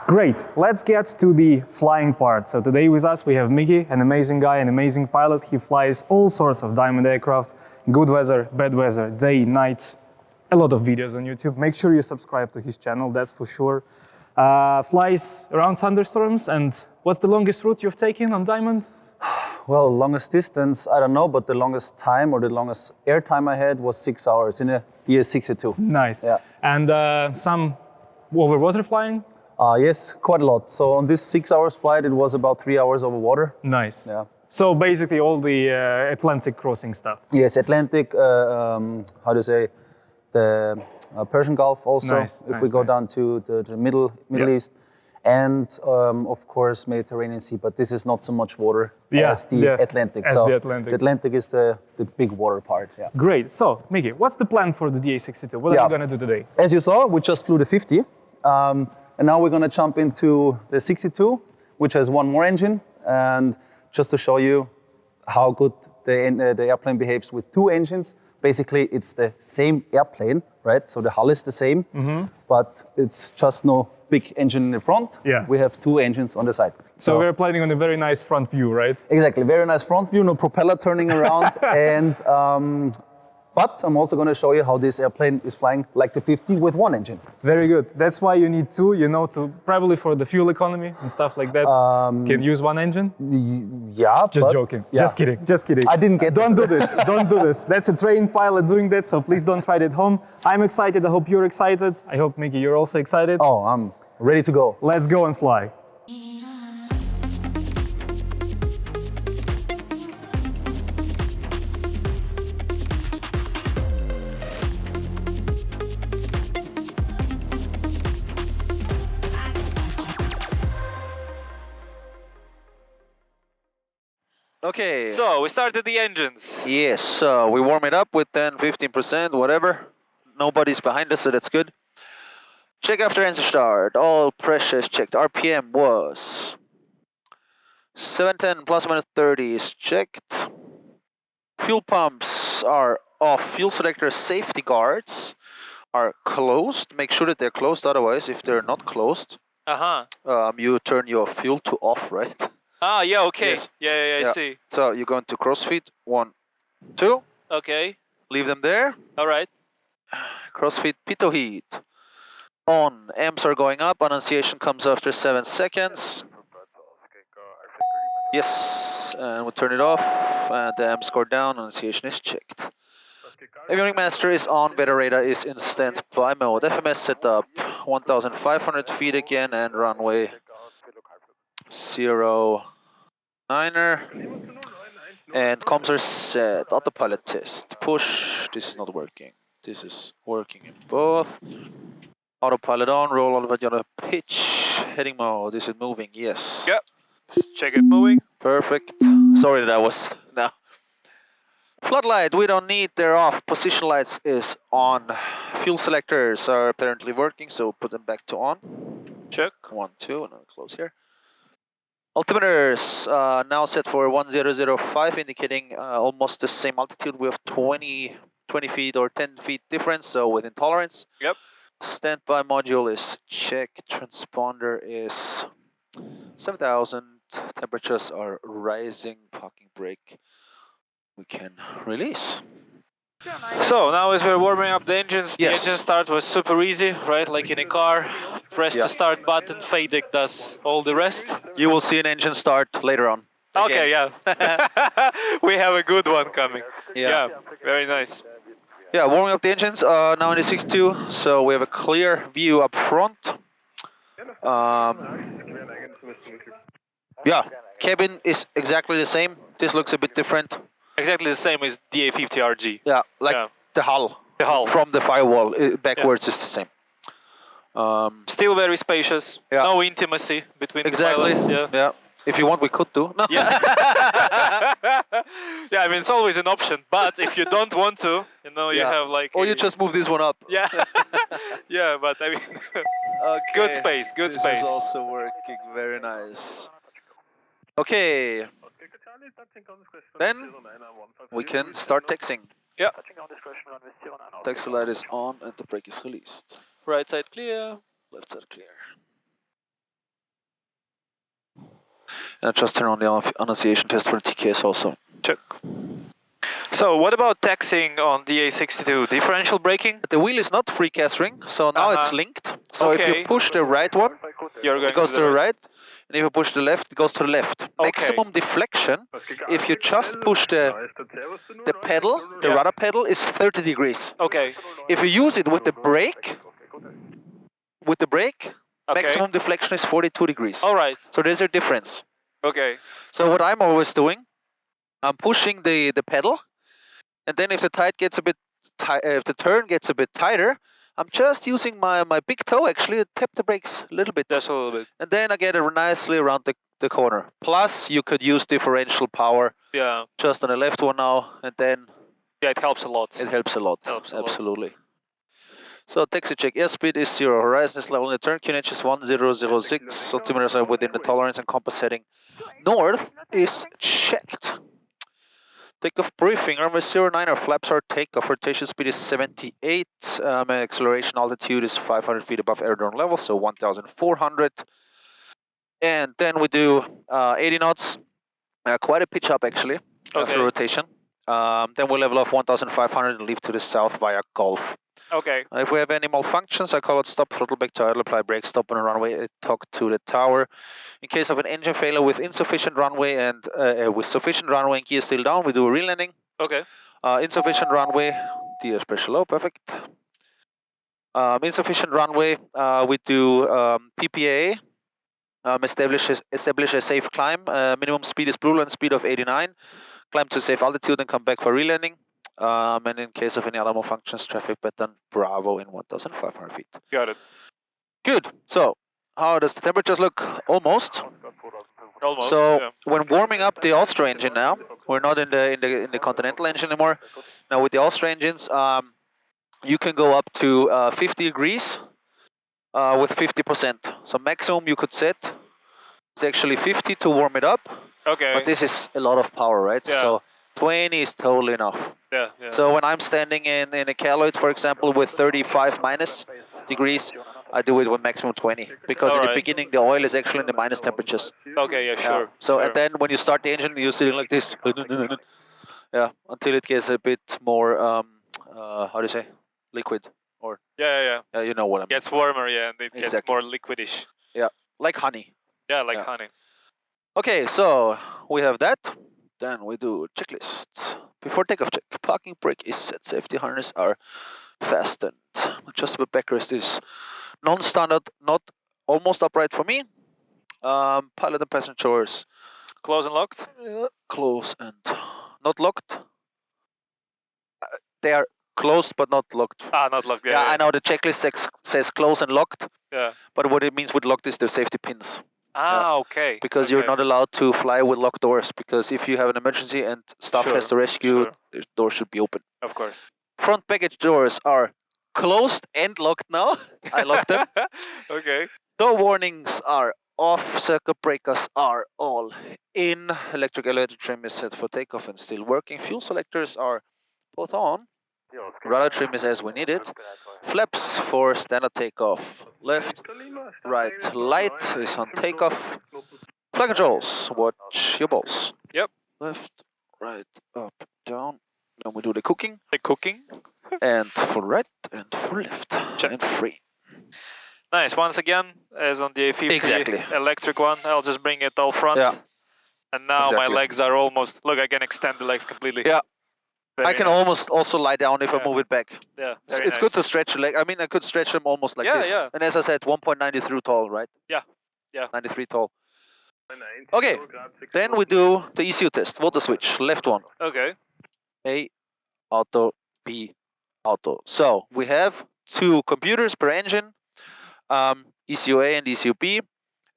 Great, let's get to the flying part. So today with us we have Micke, an amazing guy, an amazing pilot. He flies all sorts of Diamond aircraft, good weather, bad weather, day, night, a lot of videos on YouTube. Make sure you subscribe to his channel, that's for sure. Flies around thunderstorms, and what's the longest route you've taken on Diamond? Well, longest distance, I don't know, but the longest time or the longest air time I had was 6 hours in a DA62. Nice. Yeah. And some over water flying? Yes, quite a lot. So on this 6 hours flight, it was about 3 hours over water. Nice. Yeah. So basically all the Atlantic crossing stuff. Yes, Atlantic, how do you say, the Persian Gulf also, Nice, if we go down to the Middle East. And of course, Mediterranean Sea, but this is not so much water as the Atlantic. The Atlantic is the big water part. Yeah. Great. So, Micke, what's the plan for the DA62? What are you going to do today? As you saw, we just flew the 50. And now we're going to jump into the 62, which has one more engine. And just to show you how good the airplane behaves with two engines, basically it's the same airplane, right? So the hull is the same, but it's just no big engine in the front. Yeah. We have two engines on the side. So we're planning on a very nice front view, right? Exactly, very nice front view, no propeller turning around. And but I'm also going to show you how this airplane is flying like the 50 with one engine. Very good. That's why you need two, you know, to probably for the fuel economy and stuff like that. Can use one engine? Yeah. Just joking. Yeah. Just kidding. Just kidding. I didn't get Don't do this. Don't do this. That's a trained pilot doing that, so please don't try it at home. I'm excited. I hope you're excited. I hope, Micke, you're also excited. Oh, I'm ready to go. Let's go and fly. Okay. So, we started the engines. Yes, we warm it up with 10-15%, whatever. Nobody's behind us, so that's good. Check after engine start. All pressures checked. RPM was 710 plus minus 30 is checked. Fuel pumps are off. Fuel selector safety guards are closed. Make sure that they're closed, otherwise, if they're not closed, you turn your fuel to off, right? Ah, yeah, okay. Yes. Yeah, I see. So you go into crossfeed, 1, 2. Okay. Leave them there. All right. Crossfeed, pitot heat. On. Amps are going up. Annunciation comes after 7 seconds. Yes. And we turn it off. And the amps go down. Annunciation is checked. Avionics master is on. Weather radar is in standby mode. FMS setup. 1,500 feet again. And runway 09er. And comms are set. Autopilot test. Push. This is not working. This is working in both. Autopilot on. Roll all of it on a pitch. Heading mode. This is moving. Yes. Yep. Check it moving. Perfect. Sorry that I was now. Floodlight. We don't need. They're off. Position lights is on. Fuel selectors are apparently working, so put them back to on. Check. 1, 2. And I'll close here. Altimeters now set for 1005, indicating almost the same altitude. We have 20 feet or 10 feet difference, so within tolerance. Yep. Standby module is checked. Transponder is 7,000. Temperatures are rising. Parking brake. We can release. So now as we're warming up the engines, Yes. the engine start was super easy, right? Like in a car, press the start button, FADEC does all the rest. You will see an engine start later on. Okay, yeah. We have a good one coming. Yeah. Very nice. Yeah, warming up the engines now in the 62, so we have a clear view up front. Yeah, cabin is exactly the same. This looks a bit different. Exactly the same as DA50RG. Yeah, like the hull. The hull. From the firewall backwards is the same. Still very spacious. Yeah. No intimacy between Exactly. the pilots. Yeah. If you want, we could do. No. Yeah. Yeah, I mean, it's always an option. But if you don't want to, you know, you have like. Or you just move this one up. Yeah. Yeah, but I mean, good space, good space. This is also working very nice. Okay. Then we can start taxiing. Yeah. Taxi light is on and the brake is released. Right side clear. Left side clear. just turn on the annunciation test for the TKS also. Check. So what about taxiing on DA62? Differential braking? The wheel is not free catering, so now it's linked. So if Okay. you push the right one, You're going it goes to the right. right. And if you push the left, it goes to the left. Maximum deflection, if you just push the pedal, the rudder pedal, is 30 degrees. Okay. If you use it with the brake, maximum deflection is 42 degrees. All right. So there's a difference. Okay. So what I'm always doing, I'm pushing the pedal, and then if the tide gets a bit, if the turn gets a bit tighter, I'm just using my big toe actually to tap the brakes a little bit. Just a little bit. And then I get it nicely around the corner. Plus, you could use differential power Yeah. just on the left one now, and then Yeah, it helps a lot. it helps a lot. Helps a lot. Absolutely. So taxi check, airspeed is 0, horizon is level in the turn, QNH is 1006, altimeters are within the tolerance and compass heading. North is checked. Takeoff briefing, runway 09, our flaps are takeoff, rotation speed is 78, acceleration altitude is 500 feet above aerodrome level, so 1400. And then we do 80 knots, quite a pitch up actually, after rotation. Then we level off 1500 and leave to the south via Gulf. Okay. If we have any malfunctions, I call it stop, throttle back to idle, apply brake, stop on the runway, talk to the tower. In case of an engine failure with insufficient runway and with sufficient runway and gear still down, we do a re-landing. Okay. Insufficient runway, DR special low, perfect. Insufficient runway, we do PPA, establish a safe climb. Minimum speed is blue line speed of 89. Climb to safe altitude and come back for re-landing. And in case of any other malfunctions, traffic pattern Bravo in 1500 feet. Got it. Good. So, how does the temperatures look? Almost. Almost. So, yeah. when warming up the Austro engine now, we're not in the Continental engine anymore. Now with the Austro engines, you can go up to 50 degrees with 50%. So maximum you could set is actually 50 to warm it up. Okay. But this is a lot of power, right? Yeah. So 20 is totally enough. Yeah. Yeah. So when I'm standing in a caloid, for example, with 35 minus degrees, I do it with maximum 20. Because in the beginning, the oil is actually in the minus temperatures. Okay. Yeah. Sure. So, sure. and then when you start the engine, you're sitting like this. Yeah, until it gets a bit more, how do you say, liquid. Or Yeah. you know what I mean. Gets warmer, yeah, and it gets Exactly. more liquidish. Yeah, like honey. Yeah, like honey. Okay, so we have that. Then we do checklist. Before takeoff check, parking brake is set, safety harness are fastened. Adjustable backrest is non-standard, not almost upright for me. Pilot and passengers Close and locked? close and not locked. They are closed but not locked. Ah, not locked. Yeah, I know the checklist says close and locked, Yeah. but what it means with locked is the safety pins. Ah, okay. Because you're not allowed to fly with locked doors, because if you have an emergency and staff has to rescue, the door should be open. Of course. Front baggage doors are closed and locked now. I locked them. Okay. Door warnings are off, circuit breakers are all in, electric elevator trim is set for takeoff and still working, fuel selectors are both on, rudder trim is as we need it, flaps for standard takeoff, left, right, light is on takeoff, flight controls, watch your balls. Yep. Left, right, up, down, then we do the cooking, The cooking. and full right, and full left, Check. and free. Nice. Once again, as on the A50 Exactly. electric one, I'll just bring it all front. Yeah. And now my Exactly. legs are almost, look, I can extend the legs completely. Yeah. Very I can nice. almost also lie down if I Yeah. move it back. Yeah, It's very good to nice. stretch the leg. I mean, I could stretch them almost like Yeah, this. yeah. And as I said, 1.93 tall, right? Yeah, yeah. 93 tall. Okay, then we do the ECU test. Water switch, left one. Okay. A, auto, B, auto. So we have two computers per engine, ECU A and ECU B.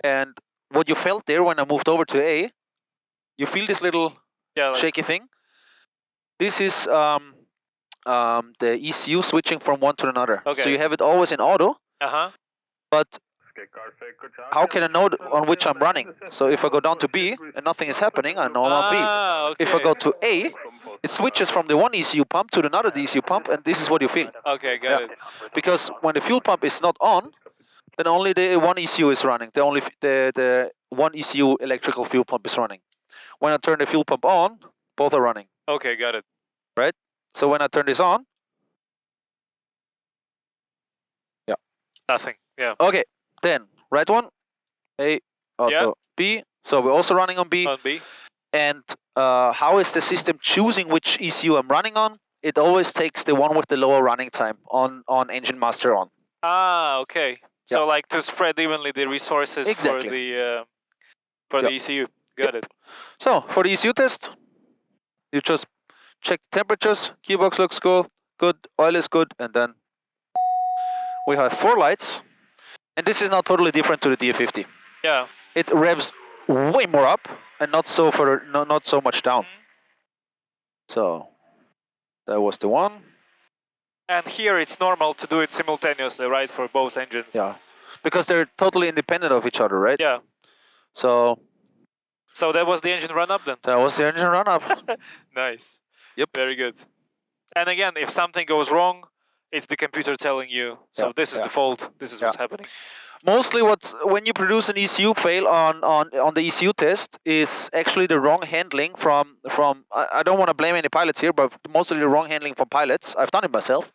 And what you felt there when I moved over to A, you feel this little Yeah, like, shaky thing. This is the ECU switching from one to another. Okay. So you have it always in auto, uh-huh. but how can I know on which I'm running? So if I go down to B and nothing is happening, I know I'm on B. Ah, okay. If I go to A, it switches from the one ECU pump to another ECU pump, and this is what you feel. Okay, got Yeah. it. Because when the fuel pump is not on, then only the one ECU is running. The one ECU electrical fuel pump is running. When I turn the fuel pump on, both are running. Okay, got it. Right? So when I turn this on, yeah. Nothing. Yeah. Okay, then right one, A, auto, Yeah. B. So we're also running on B. On B. And how is the system choosing which ECU I'm running on? It always takes the one with the lower running time on engine master on. Ah, okay. So like to spread evenly the resources Exactly. for the ECU. Got it. So for the ECU test, you just check temperatures, gearbox looks good, oil is good, and then we have 4 lights. And this is now totally different to the DA50. Yeah. It revs way more up and not so much down. So that was the one. And here it's normal to do it simultaneously, right, for both engines? Yeah, because they're totally independent of each other, right? Yeah. So that was the engine run up then? That was the engine run up. Nice. Yep. Very good. And again, if something goes wrong, it's the computer telling you. So this is the fault. This is what's happening. Mostly when you produce an ECU fail on the ECU test is actually the wrong handling from I don't want to blame any pilots here, but mostly the wrong handling from pilots. I've done it myself.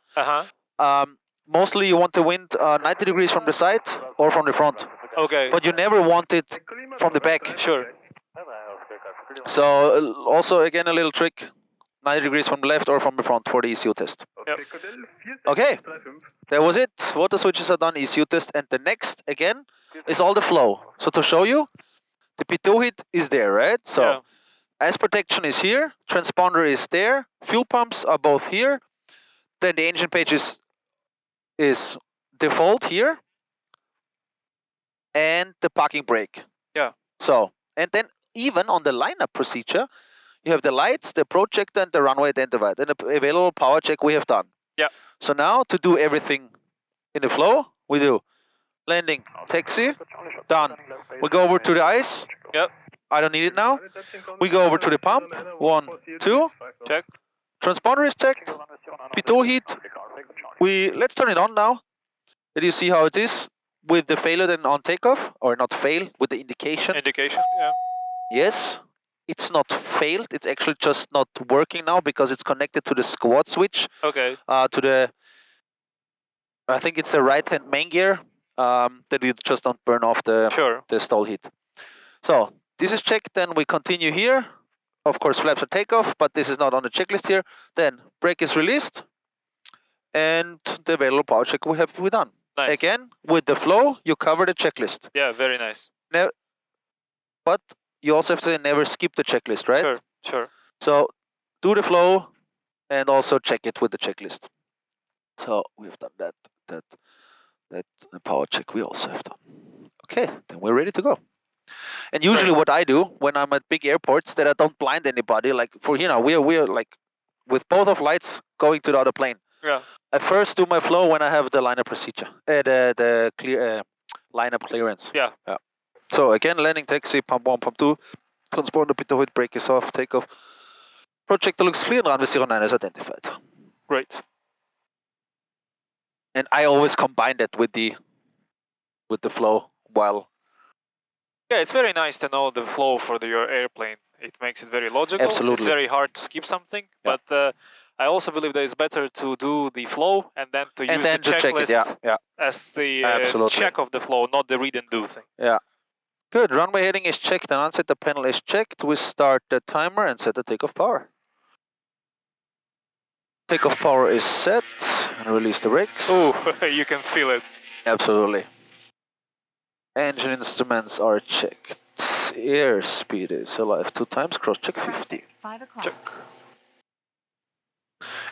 Mostly you want the wind 90 degrees from the side or from the front. Okay. But you never want it from the back. Sure. So also again a little trick, 90 degrees from the left or from the front for the ECU test. Yep. Okay, that was it. Water switches are done, ECU test, and the next again is all the flow. So to show you, the pitot heat is there, right? So ice protection is here, transponder is there, fuel pumps are both here. Then the engine page is default here, and the parking brake. Yeah. So, and then even on the lineup procedure, you have the lights, the projector, and the runway identified, and the available power check we have done. Yeah. So now to do everything in the flow, we do landing, taxi, done. We go over to the ice. Yep. I don't need it now. We go over to the pump. 1, 2. Check. Transponder is checked. Pitot heat. Let's turn it on now. Did you see how it is with the failure then on takeoff, or not fail with the indication? Indication. Yeah. Yes. It's not failed. It's actually just not working now because it's connected to the squad switch. Okay. To the, I think it's the right-hand main gear. That you just don't burn off the stall heat. So this is checked. Then we continue here. Of course, flaps are takeoff, but this is not on the checklist here. Then brake is released, and the available power check we done. Nice. Again, with the flow, you cover the checklist. Yeah, very nice. Now, but you also have to never skip the checklist, right? Sure, sure. So do the flow and also check it with the checklist. So we've done that power check we also have done. Okay, then we're ready to go. And usually what I do when I'm at big airports, that I don't blind anybody, like for we're like with both of lights going to the other plane. Yeah. I first do my flow when I have the lineup procedure, the clear lineup clearance. Yeah. So again, landing, taxi, pump 1, pump 2, transponder, pitot heat, brake is off, takeoff. Projector looks clear, and runway 09 is identified. Great. And I always combine that with the flow while. Yeah, it's very nice to know the flow for your airplane. It makes it very logical. Absolutely. It's very hard to skip something, but I also believe that it's better to do the flow and then to use the checklist as the check of the flow, not the read and do thing. Yeah. Good. Runway heading is checked and unset the panel is checked. We start the timer and set the takeoff power. Takeoff power is set and release the brakes. Oh, you can feel it. Absolutely. Engine instruments are checked. Airspeed is alive 2 times. Cross check 50. 5 o'clock. Check.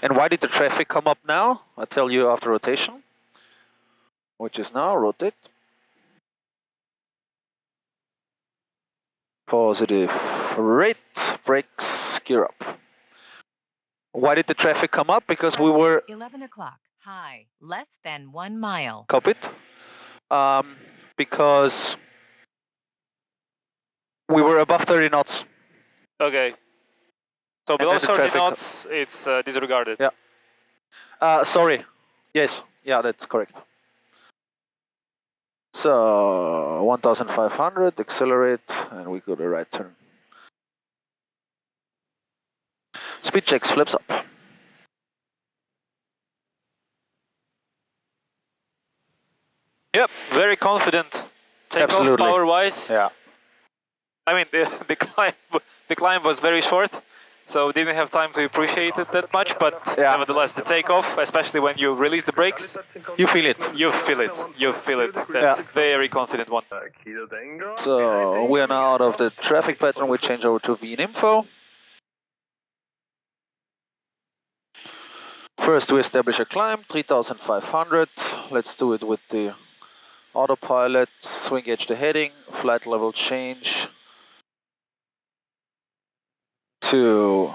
And why did the traffic come up now? I'll tell you after rotation, which is now rotate. Positive rate, brakes, gear up. Why did the traffic come up? Because we were 11 o'clock. High, less than 1 mile. Copied. Because we were above 30 knots. Okay. So below 30 knots, it's disregarded. Yeah. Sorry. Yes. Yeah, that's correct. So 1500, accelerate, and we go to right turn. Speed checks, flips up. Yep, very confident. Takeoff power-wise. Yeah. I mean, the climb was very short, so didn't have time to appreciate it that much. But nevertheless, the takeoff, especially when you release the brakes, you feel it. You feel it. You feel it. That's very confident one. So we are now out of the traffic pattern. We change over to VNinfo. First, we establish a climb, 3,500. Let's do it with the autopilot. Swing gauge the heading. Flight level change to,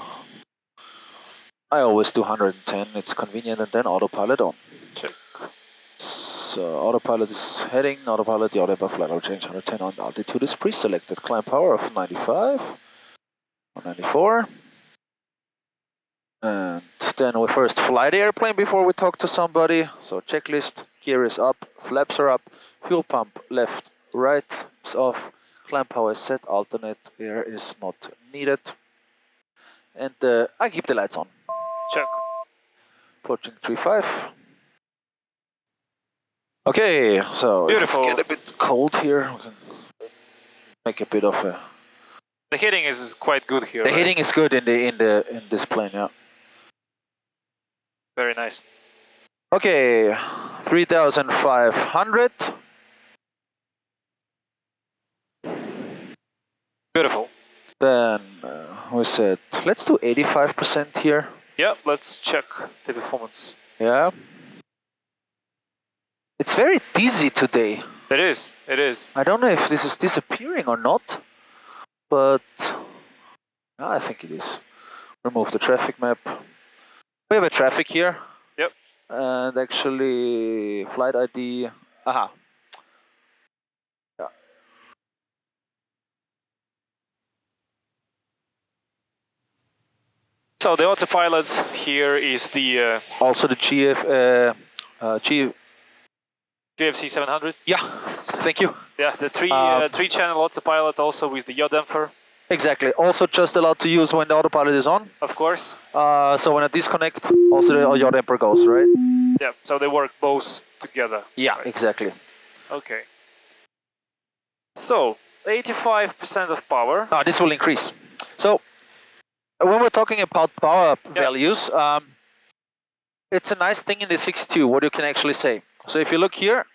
I always do 110, it's convenient, and then autopilot on. Check. So autopilot is heading, autopilot, the autopilot flight level change 110 on, altitude is pre-selected, climb power of 95, 194. And then we first fly the airplane before we talk to somebody. So checklist, gear is up, flaps are up, fuel pump left, right is off, climb power is set, alternate air is not needed. And I keep the lights on. Check. Approaching 35. Okay, so beautiful. If it's get a bit cold here, we can make a bit of a. The heating is quite good here. The heating is good in this plane, yeah. Very nice. Okay, 3,500. Beautiful. Then we said, let's do 85% here. Yeah, let's check the performance. Yeah. It's very dizzy today. It is, it is. I don't know if this is disappearing or not, but I think it is. Remove the traffic map. We have a traffic here. Yep. And actually, flight ID. Aha. Yeah. So the autopilot here is the also the GFC 700. Yeah, thank you. Yeah, the three-channel autopilot also with the yaw damper. Exactly. Also just allowed to use when the autopilot is on. Of course. So when I disconnect, also the yaw damper goes, right? Yeah. So they work both together. Yeah, right? Exactly. Okay. So 85% of power. This will increase. So when we're talking about power values, it's a nice thing in the 62. What you can actually say. So if you look here,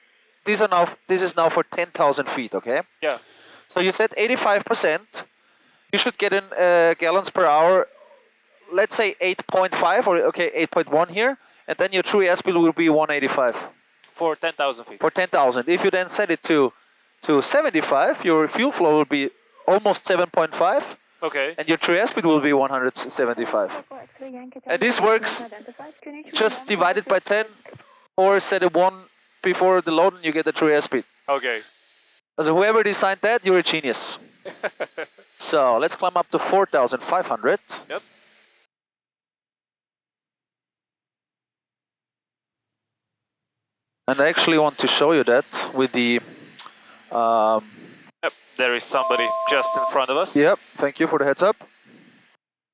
this is now for 10,000 feet. Okay. Yeah. So you said 85%. You should get in gallons per hour. Let's say 8.5 or 8.1 here, and then your true airspeed will be 185. For 10,000 feet. For 10,000. If you then set it to 75, your fuel flow will be almost 7.5. Okay. And your true airspeed will be 175. And this works just divided by 10 or set a 1 before the load and you get the true airspeed. Okay. So whoever designed that, you're a genius. So let's climb up to 4,500. Yep. And I actually want to show you that with the... Yep, there is somebody just in front of us. Yep, thank you for the heads up.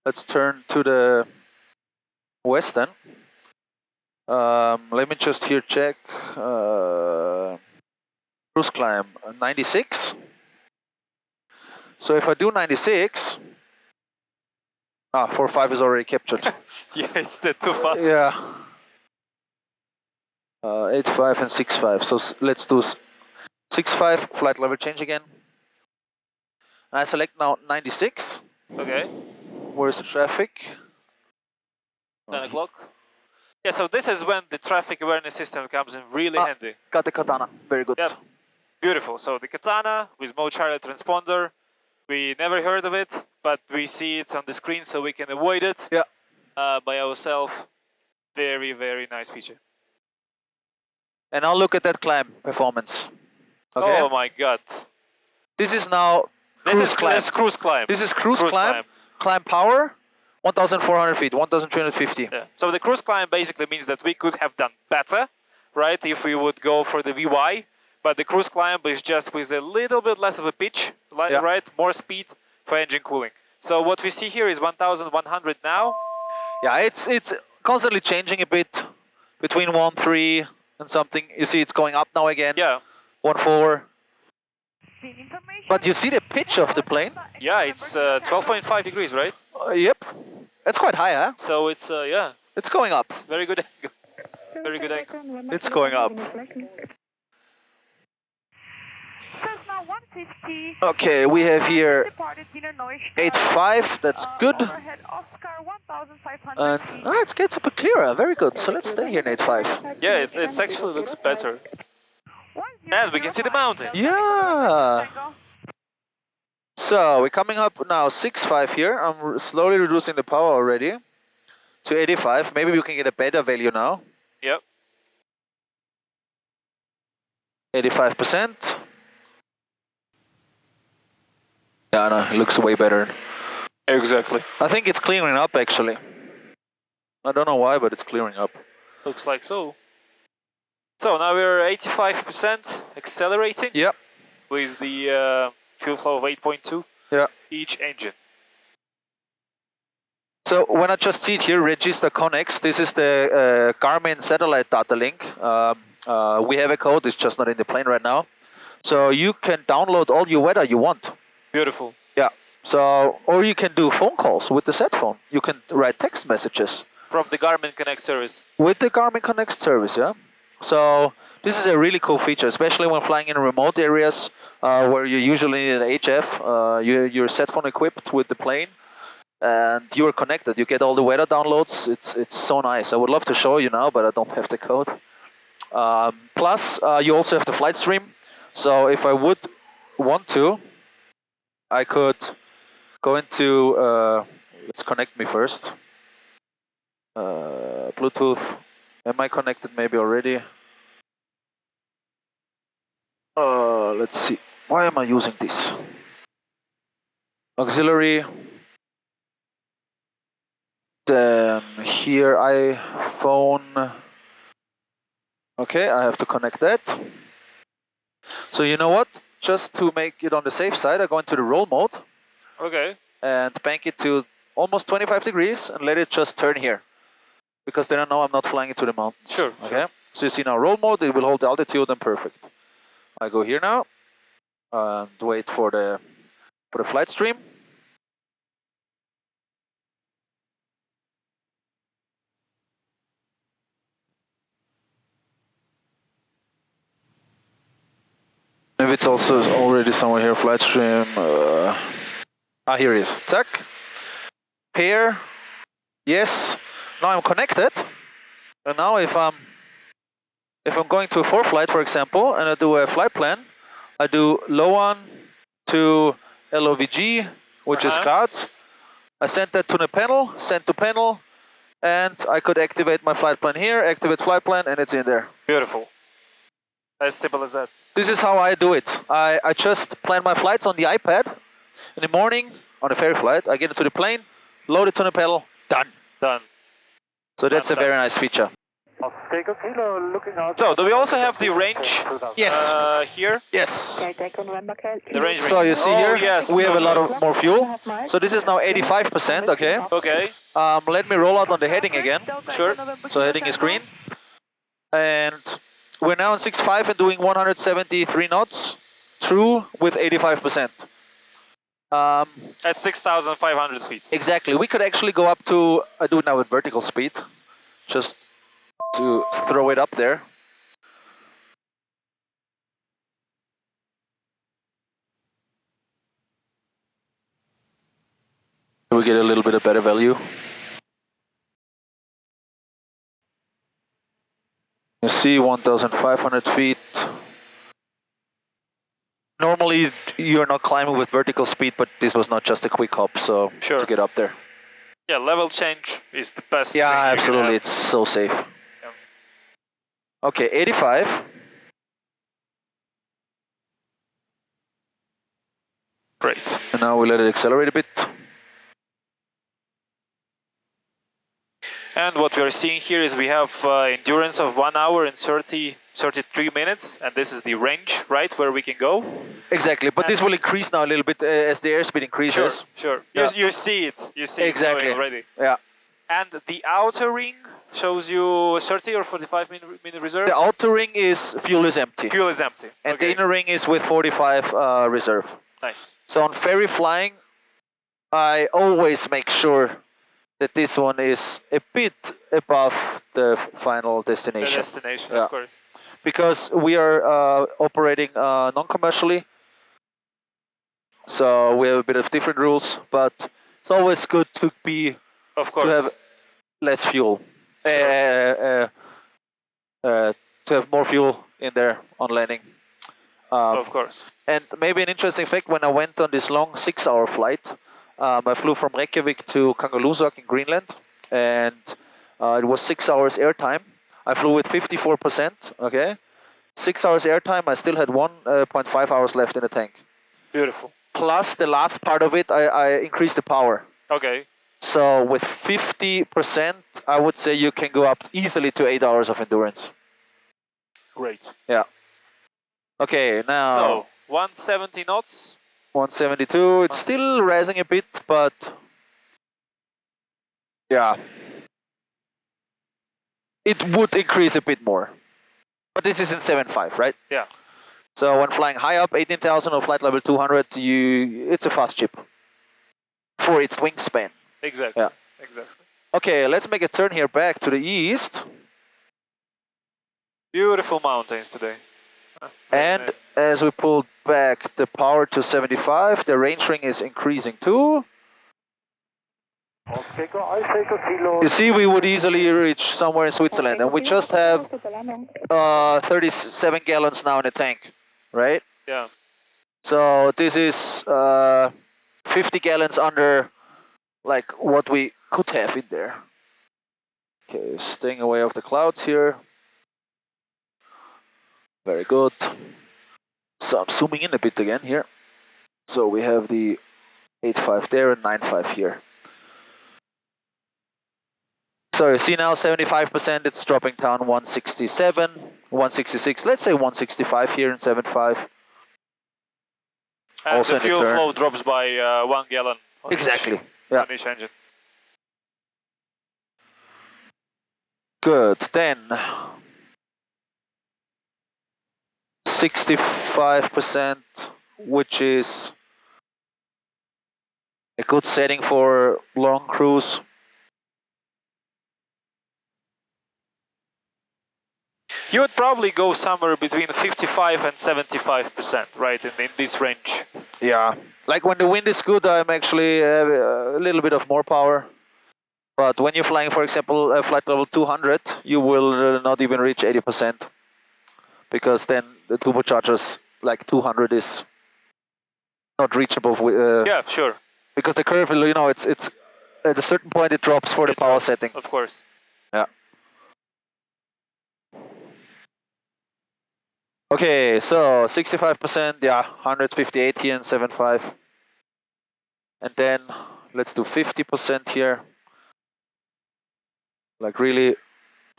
Let's turn to the west then. Let me just here check. Cruise climb 96. So if I do 96, 4.5 is already captured. Yeah, it's too fast. Yeah. 8.5 and 6.5. So let's do 6.5, flight level change again. And I select now 96. Okay. Where's the traffic? 10 o'clock. Yeah, so this is when the traffic awareness system comes in really handy. Got the katana. Very good. Yep. Beautiful. So the katana with mode Charlie transponder. We never heard of it, but we see it on the screen so we can avoid it by ourselves. Very, very nice feature. And now look at that climb performance. Okay. Oh my god. This is now cruise climb. Cruise climb. This is cruise climb. Climb power, 1,400 feet, 1,350. Yeah. So the cruise climb basically means that we could have done better, right? If we would go for the VY, but the cruise climb is just with a little bit less of a pitch, Yeah. right? More speed for engine cooling. So what we see here is 1,100 now. Yeah, it's constantly changing a bit between 1.3 and something. You see it's going up now again. Yeah, 1.4. But you see the pitch of the plane? yeah, it's 12.5 degrees, right? Yep. That's quite high, huh? So it's, yeah, It's going up. very good angle. Very good angle. It's going up. Okay, we have here 8.5, that's good. And it gets a bit clearer, very good. So let's stay here in 8.5. Yeah, it actually looks better. And we can see the mountain. Yeah. So we're coming up now 6.5 here. I'm slowly reducing the power already to 85. Maybe we can get a better value now. Yep. 85%. Yeah, no, it looks way better. Exactly. I think it's clearing up actually. I don't know why, but it's clearing up. Looks like so. So now we're 85% accelerating. Yep. With the fuel flow of 8.2 Yeah. each engine. So when I just see it here, register connects. This is the Garmin satellite data link. We have a code, it's just not in the plane right now. So you can download all your weather you want. Beautiful. Yeah. So, or you can do phone calls with the set phone. You can write text messages. From the Garmin Connect service. With the Garmin Connect service, yeah. So this is a really cool feature, especially when flying in remote areas where you usually need an HF. You're set phone equipped with the plane, and you're connected. You get all the weather downloads. It's so nice. I would love to show you now, but I don't have the code. Plus, you also have the flight stream. So if I would want to, I could go into. Let's connect me first. Bluetooth. Am I connected maybe already? Let's see. Why am I using this? Auxiliary. Then here iPhone. Okay, I have to connect that. So you know what? Just to make it on the safe side, I go into the roll mode. Okay. And bank it to almost 25 degrees and let it just turn here. Because then I know I'm not flying into the mountains. Sure. Okay. So you see now roll mode, it will hold the altitude and perfect. I go here now and wait for the flight stream. Maybe it's also already somewhere here, flight stream. Here it is. Tack. Pair. Yes. Now I'm connected. And now if I'm going to a ForeFlight, for example, and I do a flight plan, I do low one to LOVG, which is Graz. I send that to the panel, send to panel, and I could activate my flight plan here, activate flight plan, and it's in there. Beautiful. As simple as that. This is how I do it. I just plan my flights on the iPad. In the morning, on a ferry flight, I get into the plane, load it to the panel, done. Done. So that's a very nice feature. So, do we also have the range here? Yes. The range. So you see here, yes. we have a lot of more fuel. So this is now 85%, okay? Okay. Let me roll out on the heading again. Sure. So heading is green. And we're now on 6.5 and doing 173 knots through with 85%. At 6,500 feet. Exactly. We could actually go up to, I do it now with vertical speed, just to throw it up there. We get a little bit of better value. You see 1,500 feet. Normally you're not climbing with vertical speed, but this was not just a quick hop, so Sure. to get up there. Yeah, level change is the best. Yeah, thing you can absolutely. have. It's so safe. Okay, 85. Great. And now we let it accelerate a bit. And what we are seeing here is we have endurance of 1 hour and 30 33 minutes, and this is the range, right, where we can go. Exactly, but this will increase now a little bit as the airspeed increases. Sure. Yeah. You see it. You see Exactly. it going already. Yeah. And the outer ring shows you 30 or 45 minute reserve. The outer ring is fuel is empty, Fuel is empty. and Okay. the inner ring is with 45 reserve. Nice. So on ferry flying, I always make sure that this one is a bit above the final The destination. destination, Yeah. of course. Because we are operating non-commercially, so we have a bit of different rules, but it's always good to be Of course. to have less fuel, Sure. to have more fuel in there on landing. Of course. And maybe an interesting fact: when I went on this long 6-hour flight, I flew from Reykjavik to Kangerlussuaq in Greenland, and it was 6 hours airtime. I flew with 54%. Okay, 6 hours airtime. I still had 1.5 hours left in the tank. Beautiful. Plus the last part of it, I increased the power. Okay. So with 50%, I would say you can go up easily to 8 hours of endurance. Great. Yeah. Okay, now So 170 knots. 172. It's still rising a bit, but yeah, it would increase a bit more. But this is in 7.5, right? Yeah. So when flying high up, 18,000 or flight level 200, it's a fast ship for its wingspan. Exactly. Yeah. Exactly. Okay, let's make a turn here back to the east. Beautiful mountains today. Very And nice. as we pulled back the power to 75, the range ring is increasing too. You see, we would easily reach somewhere in Switzerland, and we just have 37 gallons now in the tank, right? Yeah. So this is 50 gallons under like what we could have in there. Okay, staying away of the clouds here. Very good. So I'm zooming in a bit again here. So we have the 8.5 there and 9.5 here. So you see now 75%, it's dropping down 167, 166, let's say 165 here in 7.5. And Also the in the fuel turn. flow drops by 1 gallon. On Exactly, Each, yeah. On each engine. Good, then 65%, which is a good setting for long cruise. You would probably go somewhere between 55 and 75%, right, in this range. Yeah, like when the wind is good, I'm actually a little bit of more power. But when you're flying, for example, flight level 200, you will not even reach 80%. Because then the turbochargers, like 200 is not reachable. Yeah, sure. Because the curve, you know, it's at a certain point it drops for the power drops, setting. Of course. Yeah. Okay, so 65%, yeah, 158 here in 7.5. And then let's do 50% here. Like really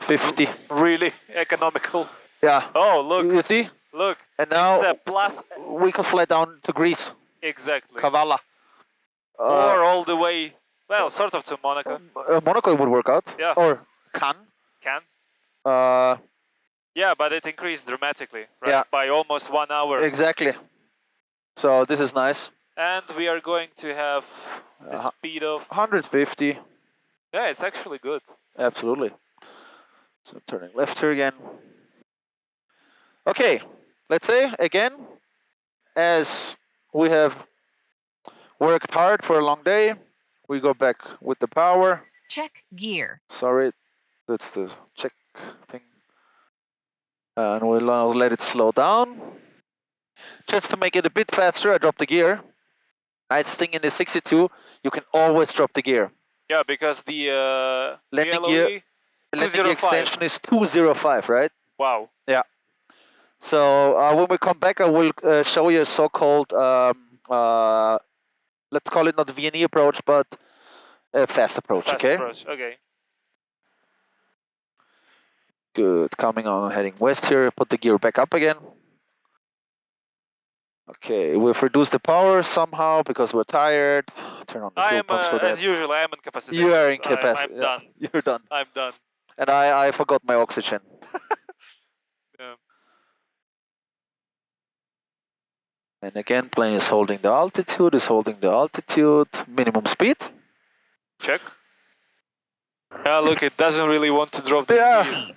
50. Really economical. Yeah. Oh, look. You see? Look. And now It's a plus. we can fly down to Greece, Exactly. Kavala. Or all the way, well, sort of to Monaco. Monaco would work out. Yeah. Or Cannes. Can. Uh, Yeah, but it increased dramatically, right? Yeah. By almost 1 hour. Exactly. So this is nice. And we are going to have a speed of... 150. Yeah, it's actually good. Absolutely. So turning left here again. Okay, let's say again, as we have worked hard for a long day, we go back with the power. Check gear. Sorry, that's the check thing. And we'll let it slow down. Just to make it a bit faster, I dropped the gear. Nice thing in the 62, you can always drop the gear. Yeah, because the Landing VLOE, gear, landing gear 205. extension is 205, right? Wow. Yeah. So when we come back, I will show you a so-called, let's call it not VNE approach, but a fast approach, Fast okay? approach, okay. good. Coming on, heading west here. Put the gear back up again. Okay, we've reduced the power somehow because we're tired. Turn on the I fuel am, pumps for as that. usual, I am incapacitated. You are incapacitated. I'm done. You're done. I'm done. And I forgot my oxygen. Yeah. And again, plane is holding the altitude, minimum speed. Check. Yeah, look, it doesn't really want to drop the speed.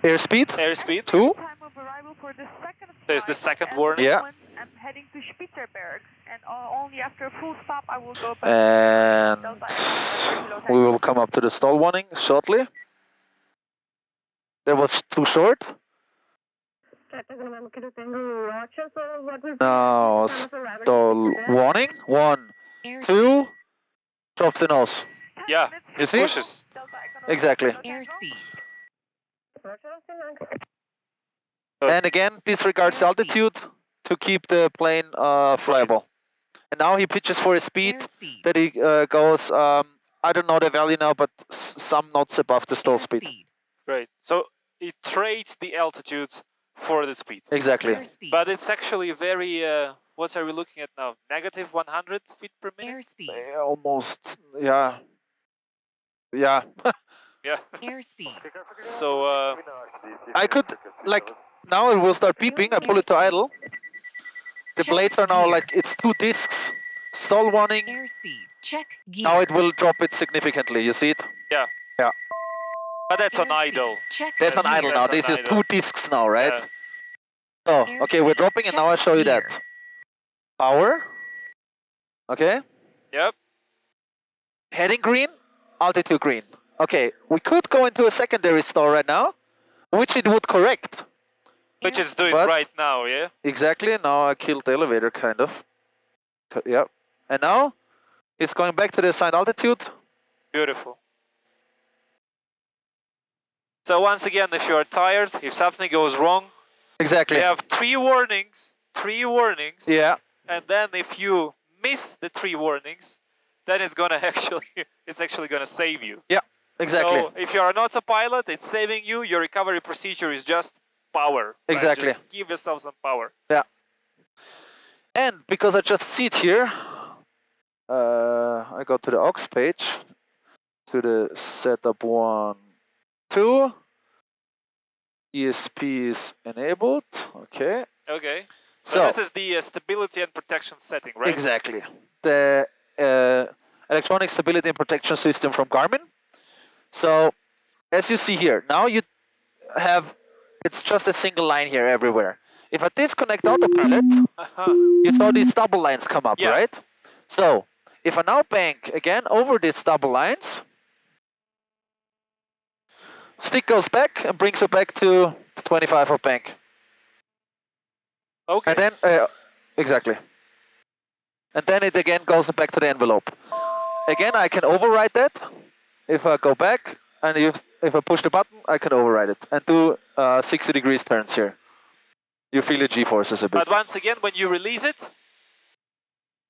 Airspeed. Airspeed. 2. Time of arrival for the second There's the flight, second and warning. Yeah. I'm heading to Spitzerberg, and only after a full stop I will go back. And we will come up to the stall warning shortly. That was too short. Now stall warning. 1, 2. Drops the nose. Yeah, You it see? pushes. Exactly. Airspeed. And again, disregards altitude to keep the plane flyable. And now he pitches for a speed Airspeed. that he goes, I don't know the value now, but some knots above the stall speed. Airspeed. Right. So it trades the altitude for the speed. Exactly. Airspeed. But it's actually very, what are we looking at now? Negative 100 feet per minute? Airspeed. Almost, yeah. Yeah. Yeah. Airspeed. So, I could, like, now it will start beeping. I pull it to idle. The Check blades are now gear. like, it's 2 discs. Stall warning. Airspeed. Check gear. Now it will drop it significantly. You see it? yeah. Yeah. But that's on Airspeed. idle. Check That's on gear. idle now. That's This on is idle. 2 discs now, right? Yeah. Oh, okay, we're Airspeed. dropping and now I'll show you Check that. Power. Okay. Yep. Heading green, altitude green. Okay, we could go into a secondary stall right now, which it would correct. Which it's doing But- right now, yeah? Exactly, now I killed the elevator, kind of. Yep. And now, it's going back to the assigned altitude. Beautiful. So once again, if you are tired, if something goes wrong, Exactly. you have 3 warnings. 3 warnings. Yeah, And then if you miss the 3 warnings, then it's gonna actually gonna save you. exactly. So if you are not a pilot, it's saving you. Your recovery procedure is just power. right? Exactly. Just give yourself some power. And because I just see it here, I go to the aux page, to the setup 1, 2. ESP is enabled, okay. Okay. So So, this is the stability and protection setting, right? exactly. The electronic stability and protection system from Garmin. So, as you see here, now you have, it's just a single line here everywhere. If I disconnect autopilot, you saw these double lines come up, Yeah. right? So, if I now bank again over these double lines, stick goes back and brings it back to 25 of bank. Okay. And then, exactly. And then it again goes back to the envelope. Again, I can override that. If I go back, and if I push the button, I can override it. And do 60 degrees turns here. You feel the G-forces a bit. But once again, when you release it,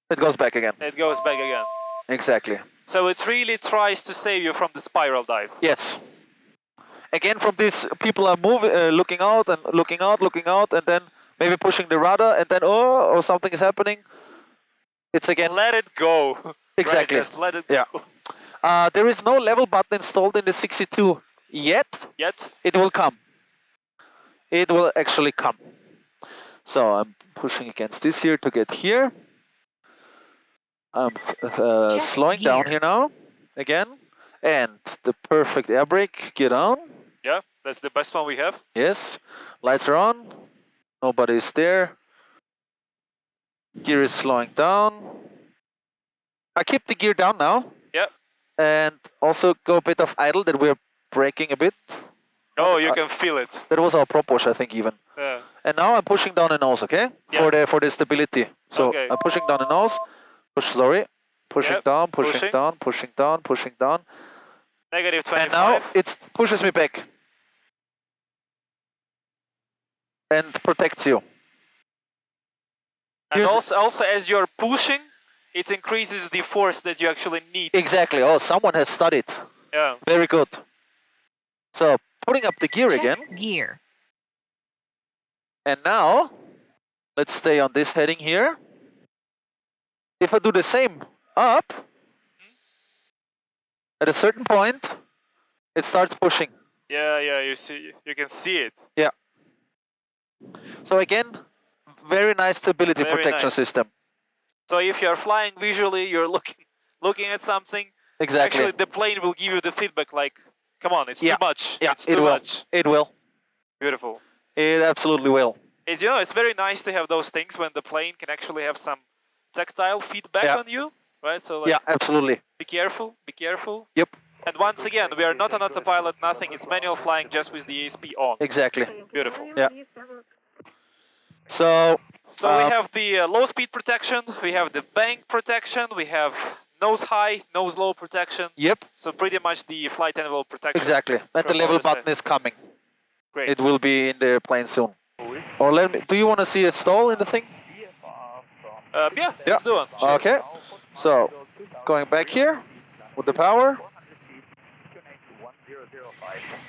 It goes back again. it goes back again. Exactly. So it really tries to save you from the spiral dive. Yes. Again, from this, people are moving, looking out and looking out, and then maybe pushing the rudder, and then or something is happening. It's again Let it go. exactly. Right, just let it Yeah. go. There is no level button installed in the 62 yet. Yet? It will come. It will actually come. So I'm pushing against this here to get here. I'm Check slowing down gear. here now, again. And the perfect air brake, gear down. Yeah, that's the best one we have. Yes, lights are on. Nobody's there. Gear is slowing down. I keep the gear down now. Yeah. And also go a bit of idle that we're braking a bit. Oh, you can feel it. That was our prop wash, I think, even. Yeah. And now I'm pushing down the nose, okay? Yeah. For the stability. So Okay. I'm pushing down the nose. Pushing Yep, down, pushing. pushing down, pushing down, pushing down. Negative 25. And now it pushes me back. And protects you. and here's- also as you're pushing, it increases the force that you actually need. Exactly. Oh, someone has studied. Yeah. Very good. So putting up the gear Check again. gear. And now, let's stay on this heading here. If I do the same up, at a certain point, it starts pushing. Yeah, you see, you can see it. Yeah. So again, very nice stability Very protection nice. system. So if you're flying visually, you're looking at something. Exactly. Actually, the plane will give you the feedback like, come on, it's too much. Yeah, it's too much. It will. Beautiful. It absolutely will. It's, you know, it's very nice to have those things when the plane can actually have some tactile feedback on you, right? So like, Yeah, absolutely. be careful, be careful. Yep. And once again, we are not on autopilot, nothing. It's manual flying just with the ASP on. Exactly. Beautiful. Yeah. So we have the low speed protection, we have the bank protection, we have nose high, nose low protection. Yep. So pretty much the flight envelope protection. Exactly. And the level button is coming. Great. It will be in the airplane soon. Or let me. Do you want to see a stall in the thing? Yeah, let's do it. Sure. Okay. So going back here with the power.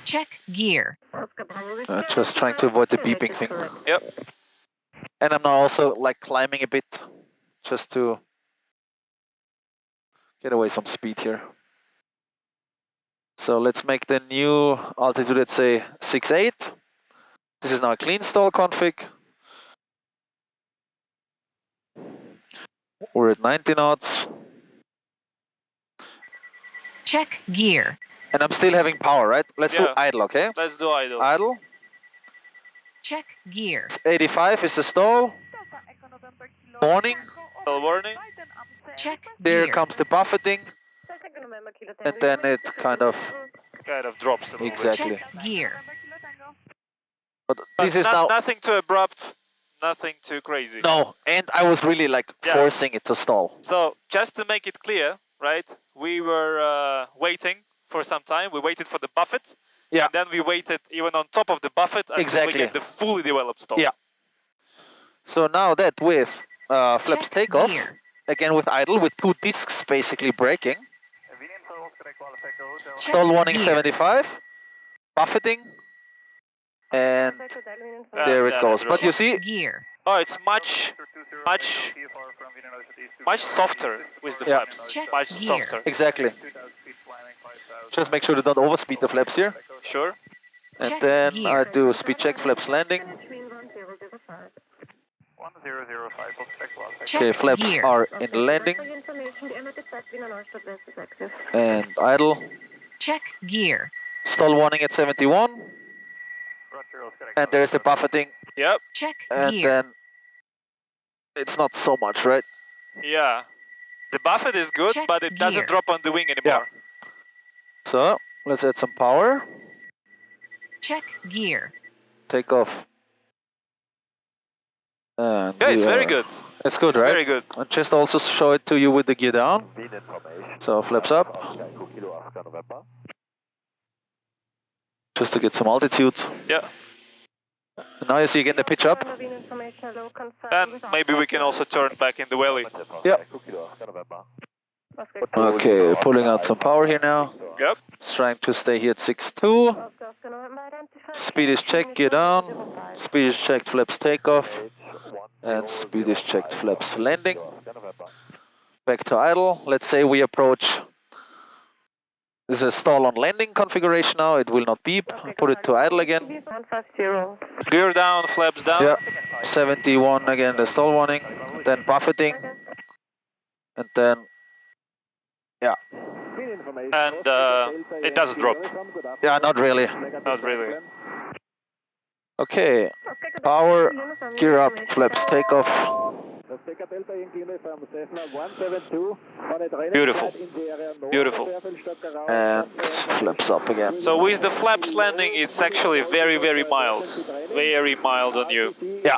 Check gear. Just trying to avoid the beeping thing. Yep. And I'm now also like climbing a bit, just to get away some speed here. So let's make the new altitude, let's say 6.8. This is now a clean stall config. We're at 90 knots. Check gear. And I'm still having power, right? Let's do Yeah. idle, okay? Let's do idle. Idle. Check gear. 85 is the stall. Warning. Still warning. Check There gear. comes the buffeting. And then it kind of drops a little bit. exactly. Check gear. But this is now nothing too abrupt, nothing too crazy. no, and I was really like forcing it to stall. So just to make it clear, right? We were waiting for some time. We waited for the buffet. Yeah. And then we waited even on top of the buffet until Exactly. we get the fully developed stall. Yeah. So now that with flaps Check takeoff, gear. again with idle, with two discs basically braking, Check stall warning gear. 75, buffeting, and there it goes. But you see, Gear. Oh, it's much softer with the flaps. Check Much gear. softer. exactly. Just make sure to don't overspeed the flaps here. Sure. And Check then gear. I do speed check, flaps landing. Check Okay, flaps gear. are in the landing. And idle. Check gear. Stall warning at 71. And there's the buffeting. Yep. Check And gear. then it's not so much, right? Yeah. The buffet is good, Check but it doesn't gear. drop on the wing anymore. So let's add some power. Check gear. Take off. And Yeah, it's we very are- good. It's good, It's right? very good. And just also show it to you with the gear down. So flaps up. Just to get some altitude. Yeah. And now you see again the pitch up. And maybe we can also turn back in the valley. Yeah. Okay, pulling out some power here now. Yep. Just trying to stay here at 6.2. Speed is checked, gear down. Speed is checked, flaps takeoff. And speed is checked, flaps landing. Back to idle. Let's say we approach. This is a stall on landing configuration now. It will not beep. Put it to idle again. Gear down, flaps down. Yeah. 71 again, the stall warning. Then buffeting. And then, yeah. And it doesn't drop. Yeah, not really. Not really. Okay. Power, gear up, flaps takeoff. Beautiful. Beautiful. And flaps up again. So with the flaps landing, it's actually very, very mild. Very mild on you. Yeah.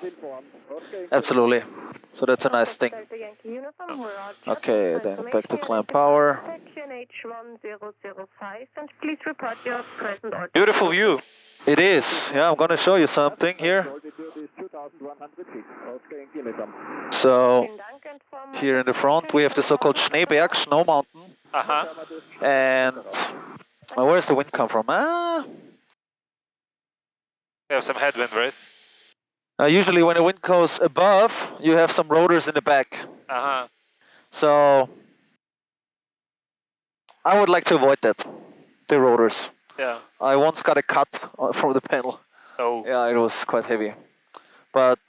Absolutely. So that's a nice thing. Okay, then back to climb power. Beautiful view. It is. Yeah, I'm gonna show you something here. So here in the front we have the so-called Schneeberg, snow mountain. Uh-huh. And where's the wind come from? You have some headwind, right? Usually when the wind goes above, you have some rotors in the back. Uh-huh. So I would like to avoid that, the rotors. Yeah. I once got a cut from the panel. Oh. Yeah, it was quite heavy. But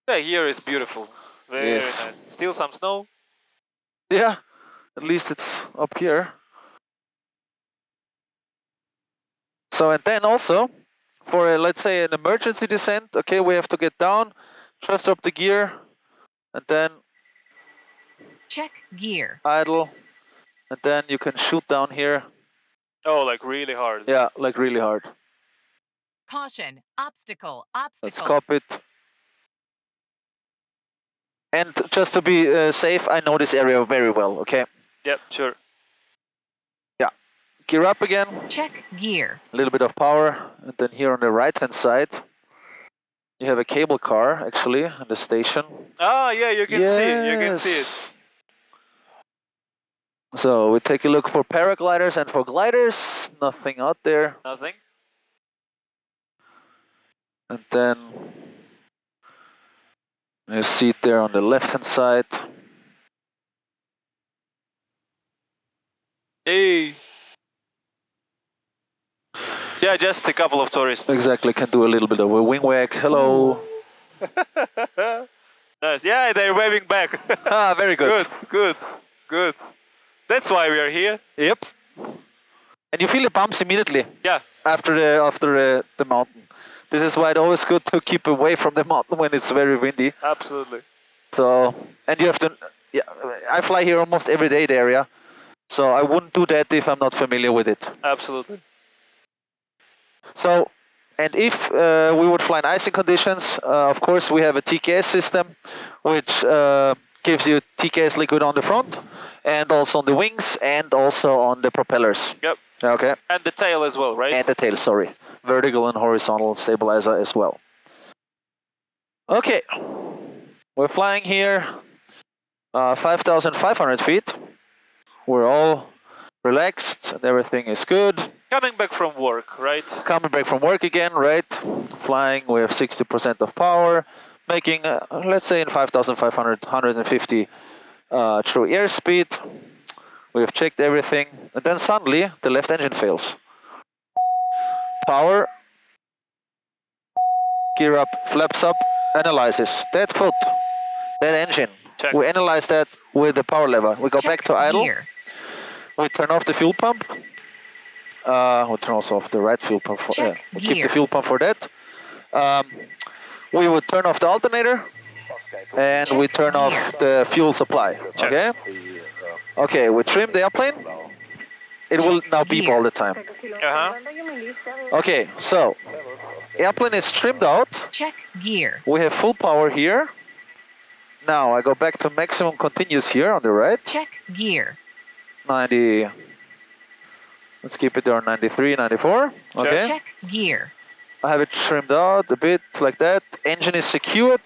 Yeah, here is beautiful. Very yes. nice. Still some snow. Yeah, at least it's up here. So, and then also, for let's say an emergency descent, okay, we have to get down, thrust up the gear, and then Check gear. idle, and then you can shoot down here. Oh, like really hard. Yeah, like really hard. Caution. Obstacle. Let's Obstacle. cop it. And just to be safe, I know this area very well, okay? Yep, sure. Yeah. Gear up again. Check gear. A little bit of power. And then here on the right-hand side, you have a cable car, actually, at the station. Ah, yeah, you can see it. You can see it. Yes. So we take a look for paragliders and for gliders. Nothing out there. Nothing. And then you see it there on the left-hand side. Hey. Yeah, just a couple of tourists. Exactly, can do a little bit of a wing wag. Hello. Nice. Yeah, they're waving back. Ah, very good. Good, good, good. That's why we are here. Yep. And you feel the bumps immediately. Yeah. After the mountain. This is why it's always good to keep away from the mountain when it's very windy. Absolutely. So, and you have to, yeah, I fly here almost every day, the area. So I wouldn't do that if I'm not familiar with it. Absolutely. So, and if we would fly in icing conditions, of course we have a TKS system, which gives you TKS liquid on the front, and also on the wings, and also on the propellers. Yep. Okay. And the tail as well, right? And the tail, sorry. Vertical and horizontal stabilizer as well. Okay. We're flying here 5,500 feet. We're all relaxed and everything is good. Coming back from work, right? Coming back from work again, right? Flying, we have 60% of power, making, let's say in 5,500, 150 true airspeed. We have checked everything, and then suddenly the left engine fails. Power, gear up, flaps up, analyzes. Dead foot, dead engine. Check. We analyze that with the power lever. We go Check back to idle. gear. We turn off the fuel pump. We turn also off the right fuel pump. For, Check we keep gear. the fuel pump for that. We would turn off the alternator, and we Check turn gear. off the fuel supply. Check. Okay. Okay. We trim the airplane. It will Check now beep gear. all the time. Uh-huh. Okay. So airplane is trimmed out. Check gear. We have full power here. Now I go back to maximum continuous here on the right. Check gear. 90. Let's keep it there on 93, 94. Okay. Check gear. I have it trimmed out a bit like that. Engine is secured.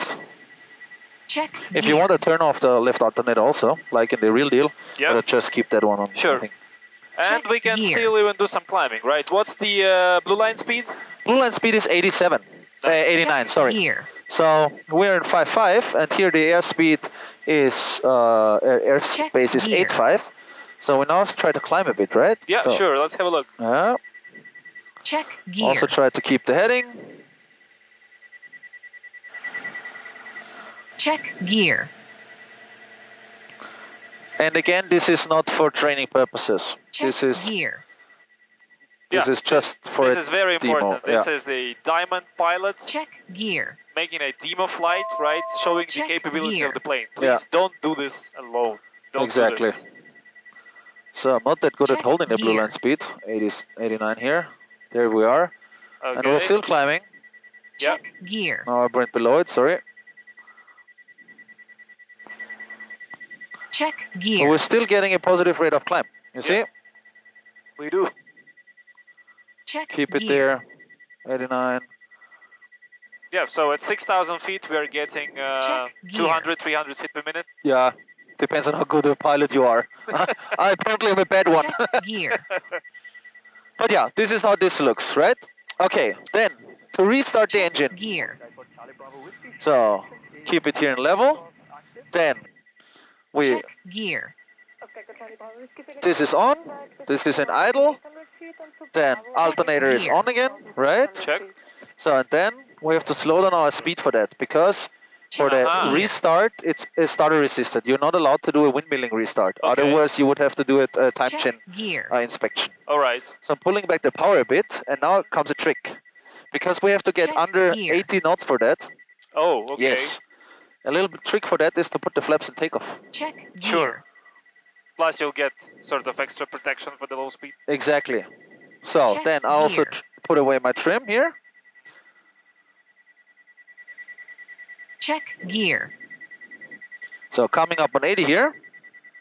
Check If gear. you want to turn off the left alternator also, like in the real deal, Yep. but just keep that one on. Sure. I think. And Check we can gear. still even do some climbing, right? What's the blue line speed? Blue line speed is 87. 89, Check sorry. gear. So we're in 5.5, and here the airspeed is Check airspace is gear. 8.5. So we now try to climb a bit, right? Yeah, So, sure. Let's have a look. Check gear. Also try to keep the heading. Check gear. And again, this is not for training purposes. Check This is gear. this Yeah. is just for This a is very demo. important. This Yeah. is a Diamond pilot Check gear. making a demo flight, right? Showing Check the capability gear. of the plane. Please Yeah. don't do this alone. Don't Exactly. do this. So I'm not that good at Check holding the blue gear. line speed. 80, 89 here. There we are. Okay. And we're still climbing. Yeah. Check gear. Now I went below it, sorry. Check But gear. we're still getting a positive rate of climb. You see? Yeah. We do. Check Keep it gear. there. 89. Yeah, so at 6,000 feet, we are getting Check gear. 200, 300 feet per minute. Yeah. Depends on how good a pilot you are. I apparently am a bad one. Check gear. But yeah, this is how this looks, right? Okay, then to restart the Check engine. gear. So keep it here in level. Then we Check gear. this is on. This is in idle. Then alternator is gear. on again, right? Check. So and then we have to slow down our speed for that because for the Check gear. restart it's starter resisted. You're not allowed to do a windmilling restart. Okay. Otherwise you would have to do it time Check chain gear. inspection. All right. So I'm pulling back the power a bit, and now comes a trick. Because we have to get Check under gear. 80 knots for that. Oh, okay. Yes. A little bit trick for that is to put the flaps in takeoff. Check gear. Sure. Plus you'll get sort of extra protection for the low speed. Exactly. So Check then I also gear. put away my trim here. Check gear. So coming up on 80 here.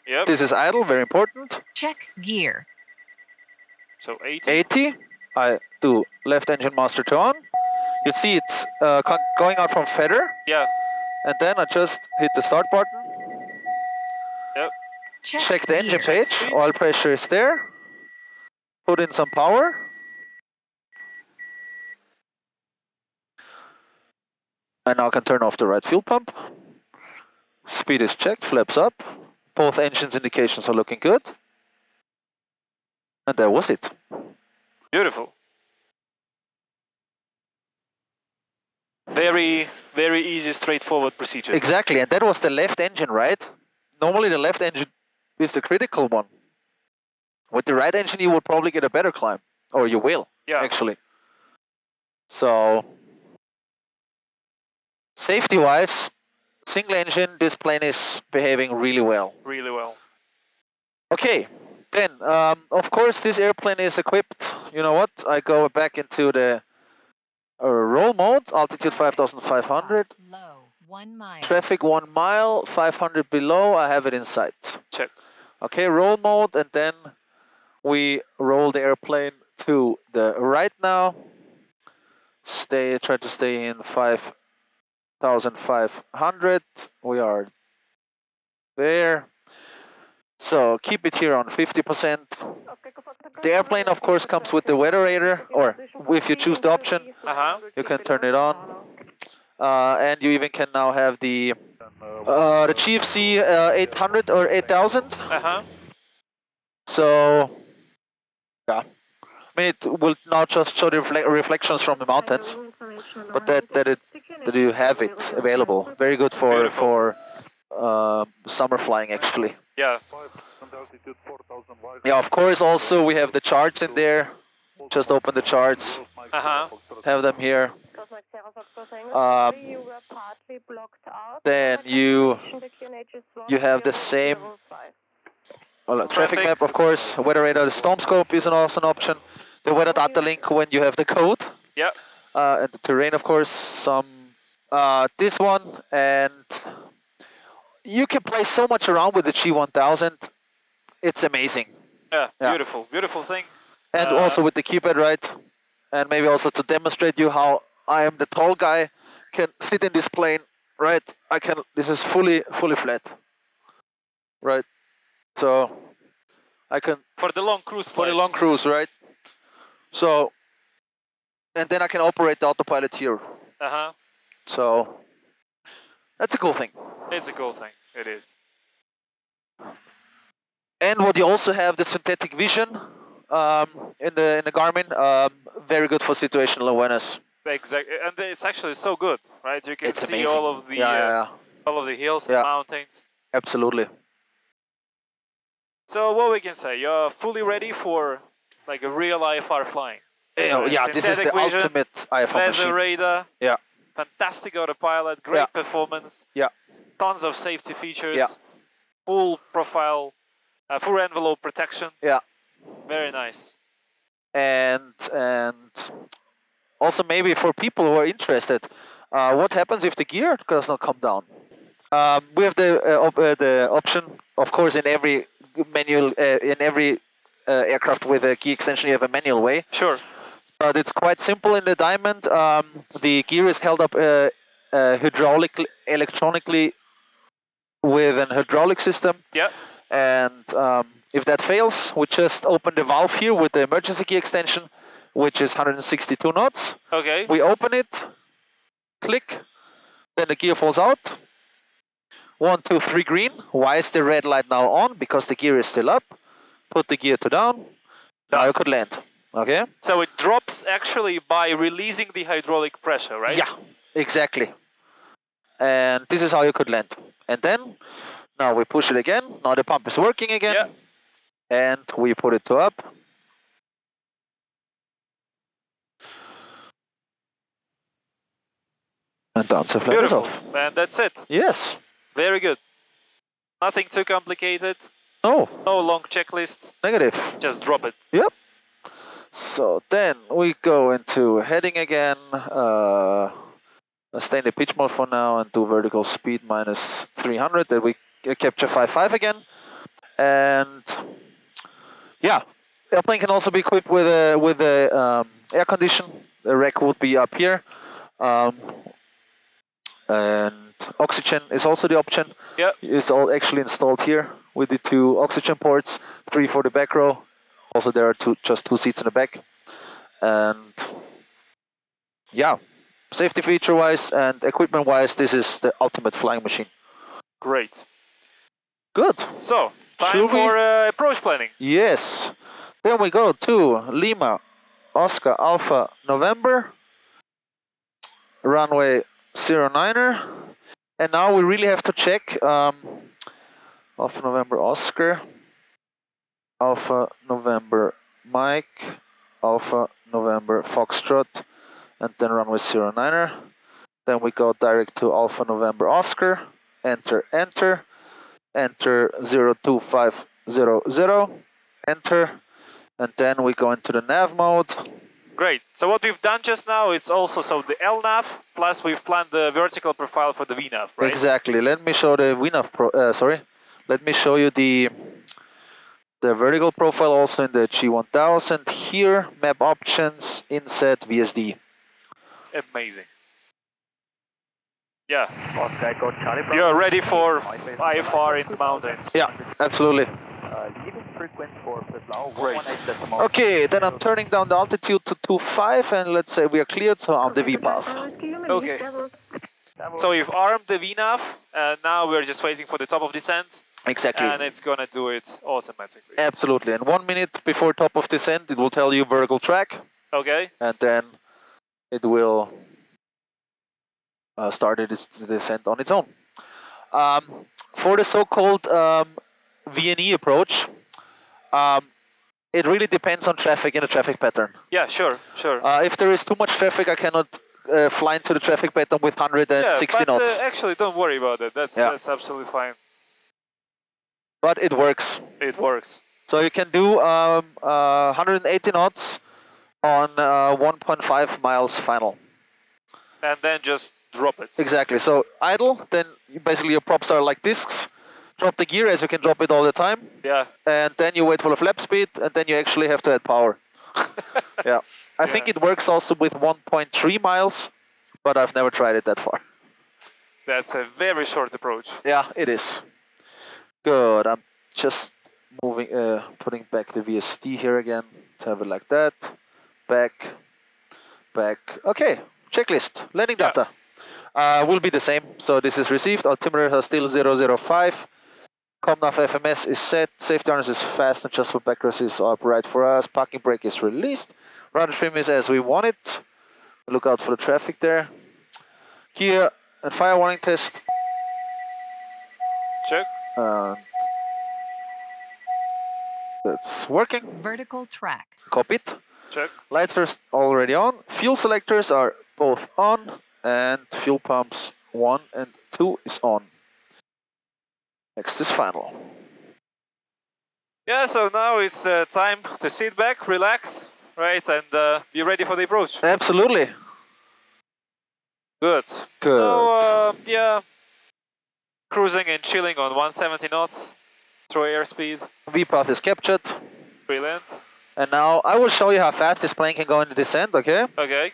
Yep. This is idle, very important. Check gear. So 80. 80. I do left engine master to on. You see it's going out from feather. Yeah. And then I just hit the start button. Yep. Check the engine gear. page. Oil pressure is there. Put in some power. And now I can turn off the right fuel pump. Speed is checked, flaps up. Both engines indications are looking good. And that was it. Beautiful. Very, very easy, straightforward procedure. Exactly, and that was the left engine, right? Normally the left engine is the critical one. With the right engine you will probably get a better climb. Or you will, Yeah. actually. So, safety-wise, single engine, this plane is behaving really well. Really well. Okay, then, of course this airplane is equipped, you know what, I go back into the roll mode, altitude 5,500, Low 1 mile. traffic 1 mile, 500 below, I have it in sight. Check. Okay, roll mode, and then we roll the airplane to the right now. Try to stay in 5,500, we are there. So keep it here on 50%. The airplane of course comes with the weather radar, or if you choose the option, you can turn it on. And you even can now have the GFC 800 or 8000. So, yeah. I mean, it will now just show the reflections from the mountains, but that you have it available. Very good for summer flying, actually. Yeah. Yeah, of course. Also, we have the charts in there. Just open the charts. Have them here. Then you have the same traffic map, of course. Weather radar, the storm scope is also an option. The weather data link when you have the code. Yeah. And the terrain, of course. This one, and you can play so much around with the G1000. It's amazing. Yeah. Yeah. Beautiful. Beautiful thing. And also with the keypad, right? And maybe also to demonstrate you how I am the tall guy, can sit in this plane, right? This is fully flat, right? So I can For the long cruise for the flights. long cruise, right? So, and then I can operate the autopilot here. So that's a cool thing. It's a cool thing. It is. And what you also have, the synthetic vision in the Garmin, very good for situational awareness. Exactly, and it's actually so good, right? You can It's see amazing. all of the all of the hills and Yeah. mountains. Absolutely. So what we can say, you're fully ready for like a real IFR flying. Yeah, this is the Synthetic vision, ultimate IFR Weather machine. radar. Yeah. Fantastic autopilot, great performance. Yeah. Tons of safety features. Yeah. Full profile, full envelope protection. Yeah. Very nice. And also maybe for people who are interested, what happens if the gear does not come down? We have the option, of course, in every manual, in every aircraft with a key extension, you have a manual way. Sure. But it's quite simple in the Diamond. The gear is held up electronically with an hydraulic system. Yeah. And if that fails, we just open the valve here with the emergency key extension. which is 162 knots. Okay. We open it, click, then the gear falls out. 1, 2, 3 green. Why is the red light now on? Because the gear is still up. Put the gear to down. Now you could land. Okay? So it drops actually by releasing the hydraulic pressure, right? Yeah, exactly. And this is how you could land. And then, now we push it again. Now the pump is working again. Yeah. And we put it to up. And down to flat is Beautiful. off. And that's it. Yes. Very good. Nothing too complicated. No, No long checklist. negative. Just drop it. Yep. So then we go into heading again. Stay in the pitch mode for now and do vertical speed minus 300. Then we capture 5.5 again. And yeah, airplane can also be equipped with a air condition. The rack would be up here. And oxygen is also the option. Yeah. It's all actually installed here with the 2 oxygen ports, 3 for the back row. Also there are just 2 seats in the back. And yeah, safety feature wise and equipment wise, this is the ultimate flying machine. Great. Good. So, time Should we- for approach planning. Yes. Then we go to Lima, Oscar, Alpha, November. Runway 09er. And now we really have to check Alpha, November, Oscar. Alpha, November, Mike. Alpha, November, Foxtrot. And then runway 09er. Then we go direct to Alpha, November, Oscar. Enter, enter. Enter 02500. Enter. And then we go into the nav mode. Great. So what we've done just now, it's also the LNAV, plus we've planned the vertical profile for the VNAV, right? Exactly. Let me show the VNAV sorry. Let me show you the vertical profile also in the G1000. Here, map options, inset, VSD. Amazing. Yeah. You're ready for IFR in the mountains. Yeah, absolutely. Great. Okay, then I'm turning down the altitude to 2.5 and let's say we are cleared, so I'm the V path. Okay. So we've armed the VNAV, and now we're just waiting for the top of descent, Exactly. and it's gonna do it automatically. Absolutely. And 1 minute before top of descent, it will tell you vertical track, Okay. and then it will start its descent on its own. For the so-called VNE approach, it really depends on traffic and the traffic pattern. Yeah, sure, sure. If there is too much traffic, I cannot fly into the traffic pattern with 160 knots. Actually, don't worry about it. That's absolutely fine. But it works. It works. So you can do 180 knots on 1.5 miles final. And then just drop it. Exactly. So idle, then basically your props are like discs. Drop the gear as you can drop it all the time. Yeah. And then you wait for the flap speed, and then you actually have to add power. Yeah. I think it works also with 1.3 miles, but I've never tried it that far. That's a very short approach. Yeah, it is. Good. I'm just moving, putting back the VSD here again to have it like that. Back, back. Okay, checklist. Landing data will be the same. So this is received. Altimeter has still 005. Comnav FMS is set. Safety harness is fast and just for backrest is upright for us. Parking brake is released. Rudder trim is as we want it. Look out for the traffic there. Gear and fire warning test. Check. And that's working. Vertical track. Copied. Check. Lights are already on. Fuel selectors are both on. And fuel pumps 1 and 2 is on. Next is final. Yeah, so now it's time to sit back, relax, right, and be ready for the approach. Absolutely. Good. Good. So, yeah, cruising and chilling on 170 knots through airspeed. V-path is captured. Brilliant. And now I will show you how fast this plane can go in the descent, okay? Okay.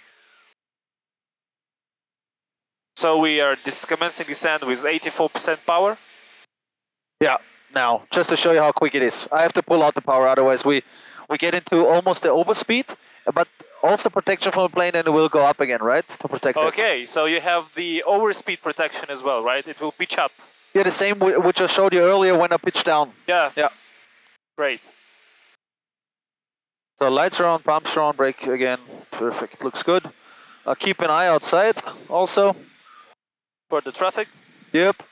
So we are commencing descent with 84% power. Yeah, now, just to show you how quick it is. I have to pull out the power, otherwise we get into almost the overspeed, but also protection from the plane, and it will go up again, right? To protect it. Okay, so you have the overspeed protection as well, right? It will pitch up. Yeah, the same which I showed you earlier when I pitched down. Yeah. Yeah. Great. So lights are on, pumps are on, brake again. Perfect, looks good. Keep an eye outside also. For the traffic. Yep.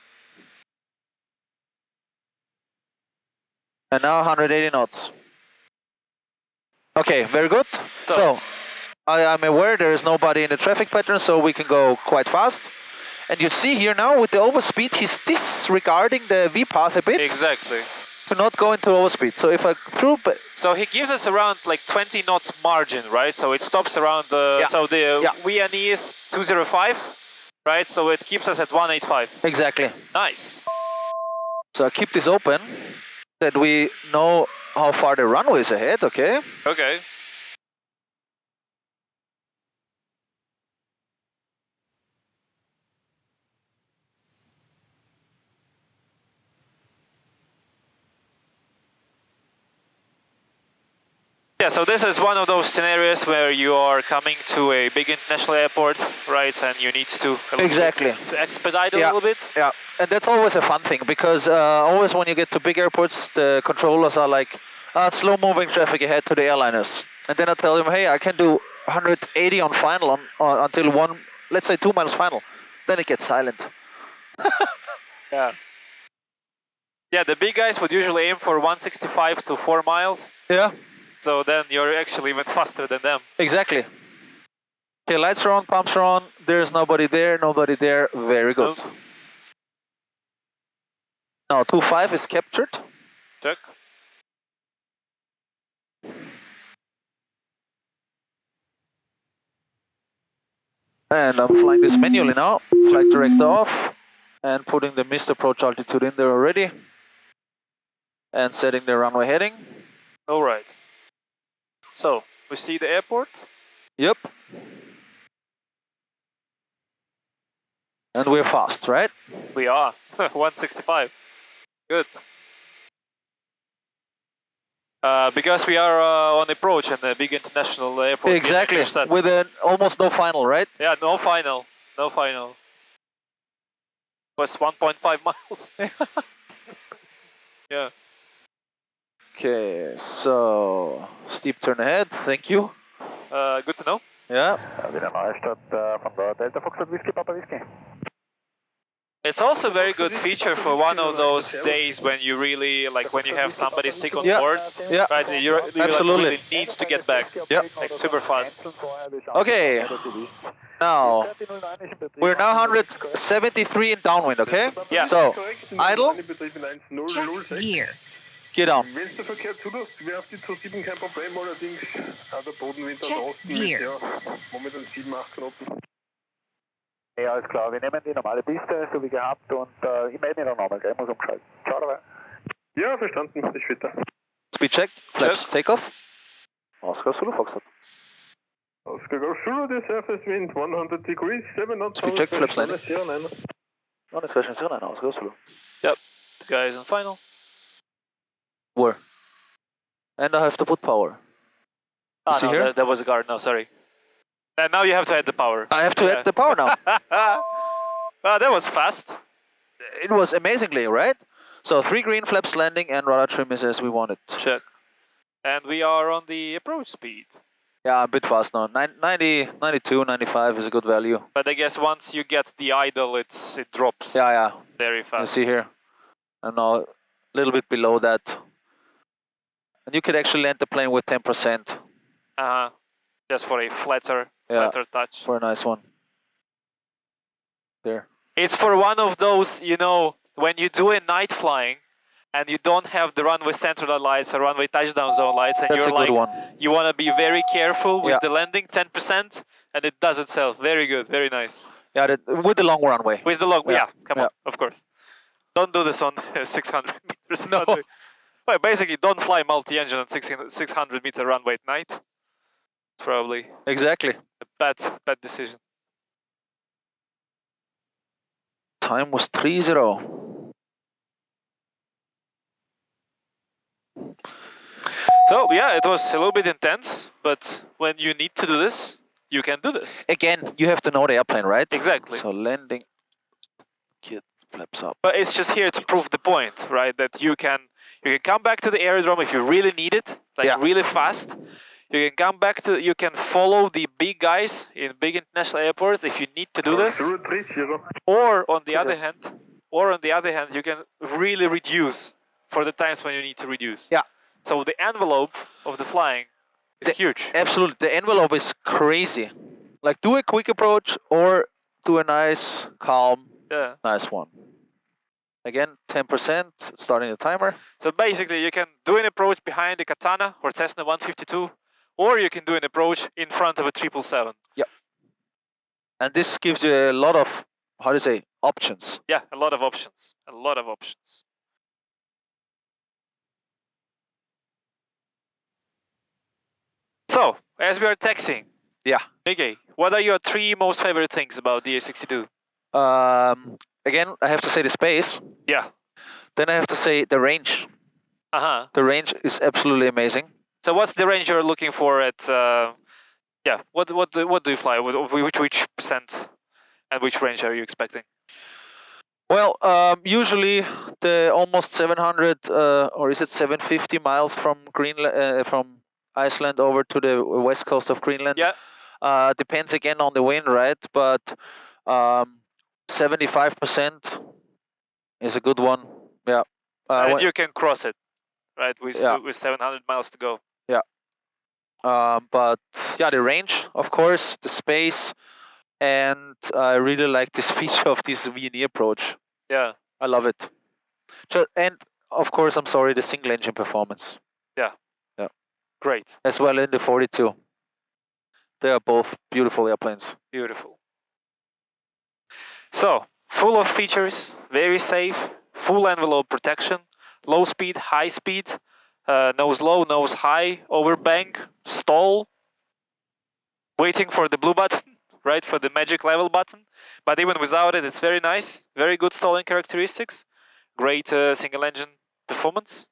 And now 180 knots. Okay, very good. So I am aware there is nobody in the traffic pattern, so we can go quite fast. And you see here now with the overspeed, he's disregarding the V path a bit. Exactly. To not go into overspeed. So if I through, so he gives us around like 20 knots margin, right? So it stops around the so the VNE is 205, right? So it keeps us at 185. Exactly. Nice. So I keep this open, that we know how far the runway is ahead. Okay. Okay. Yeah, so this is one of those scenarios where you are coming to a big international airport, right, and you need to to expedite a little bit. Yeah, and that's always a fun thing, because always when you get to big airports, the controllers are like, slow-moving traffic ahead to the airliners, and then I tell them, hey, I can do 180 on final until let's say 2 miles final. Then it gets silent. Yeah. Yeah, the big guys would usually aim for 165 to 4 miles. Yeah. So then you're actually even faster than them. Exactly. Okay, lights are on, pumps are on. There's nobody there, nobody there. Very good. Nope. Now 25 is captured. Check. And I'm flying this manually now. Flight director off. And putting the missed approach altitude in there already. And setting the runway heading. Alright. So, we see the airport? Yep. And we're fast, right? We are. 165. Good. Because we are on approach in a big international airport. Exactly. With almost no final, right? Yeah, no final. No final. Was 1.5 miles. Yeah. Okay, so steep turn ahead, thank you. Good to know. Yeah. It's also a very good feature for one of those days when you really, like when you have somebody sick on board, right? You absolutely really needs to get back, like super fast. Okay, now, we're now 173 in downwind, okay? Yeah. So, idle, Check gear. gear down. Check gear. Ja, alles klar. Wir nehmen die normale Piste, so wie gehabt, und ich melde mich dann nochmal, gell? Ich muss umschalten. Ciao dabei. Ja, verstanden. Bis später. Speed checked, flaps, takeoff. Oscar Zulu Foxtrot. Oscar Golf Zulu, the surface wind 100 degrees, 7 knots. Speed check, flaps landing. On is question 09, Oscar Zulu. Yep, the guy is on final. Where? And I have to put power. Ah, see no, here? that was a guard, no, sorry. And now you have to add the power. I have to add the power now. That was fast. It was amazingly, right? So 3 green, flaps landing, and rudder trim is as we wanted. Check. And we are on the approach speed. Yeah, a bit fast now. 90, 92, 95 is a good value. But I guess once you get the idle, it drops. Yeah. Very fast. You see here. And now a little bit below that. And you could actually land the plane with 10%. Just for a flatter touch. For a nice one. There. It's for one of those, you know, when you do a night flying and you don't have the runway central lights or runway touchdown zone lights, and That's you're a good like, one. you want to be very careful with the landing, 10%, and it does itself. Very good, very nice. Yeah, with the long runway. With the long, come on, of course. Don't do this on 600 meters. No. Well, basically, don't fly multi-engine on 600 meter runway at night. It's probably Exactly. a bad decision. Time was 3-0. So yeah, it was a little bit intense. but when you need to do this, you can do this. Again, you have to know the airplane, right? Exactly. So landing, kit flaps up. But it's just here to prove the point, right? That you can come back to the aerodrome if you really need it, like really fast. You can come back to, you can follow the big guys in big international airports if you need to do this. Or on the other hand, you can really reduce for the times when you need to reduce. Yeah. So the envelope of the flying is huge. Absolutely, the envelope is crazy. Like do a quick approach or do a nice, calm, nice one. Again, 10%, starting the timer. So basically you can do an approach behind the Katana or Cessna 152, or you can do an approach in front of a 777. Yep. And this gives you a lot of, how do you say, options. Yeah, a lot of options. A lot of options. So, as we are taxiing, Micke, what are your 3 most favorite things about DA62? Again, I have to say the space. Yeah. Then I have to say the range. The range is absolutely amazing. So what's the range you're looking for at, what do you fly? Which percent and which range are you expecting? Well, usually the almost 700, or is it 750 miles from Greenland, from Iceland over to the west coast of Greenland. Yeah. Depends again on the wind, right? But 75% is a good one. Yeah. And you can cross it, right? With 700 miles to go. Yeah. But yeah, the range, of course, the space, and I really like this feature of this V&E approach. Yeah. I love it. And of course, I'm sorry, the single engine performance. Yeah. Yeah. Great. As well in the 42. They are both beautiful airplanes. Beautiful. So, full of features, very safe, full envelope protection, low speed, high speed, nose low, nose high, overbank, stall, waiting for the blue button, right, for the magic level button. But even without it, it's very nice, very good stalling characteristics, great single engine performance.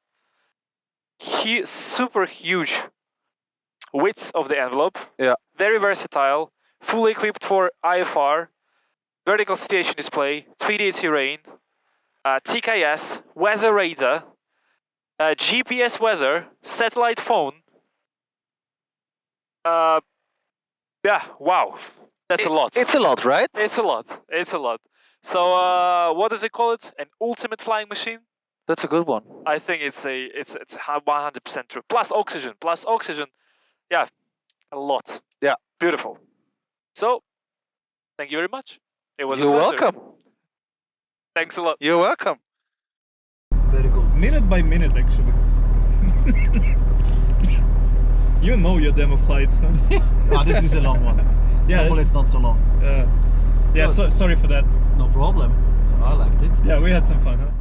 Super huge width of the envelope, very versatile, fully equipped for IFR, vertical situation display, 3D terrain, TKS, weather radar, GPS weather, satellite phone. Yeah, wow, that's a lot. It's a lot, right? It's a lot. It's a lot. So, what does it call it? An ultimate flying machine? That's a good one. I think it's 100% true. Plus oxygen. Yeah, a lot. Yeah, beautiful. So, thank you very much. It was You're a pleasure. welcome. Thanks a lot. You're welcome. Very good. Minute by minute, actually. You know your demo flights, huh? Ah, this is a long one. Yeah, well, it's not so long. Yeah, sorry for that. No problem. I liked it. Yeah, we had some fun, huh?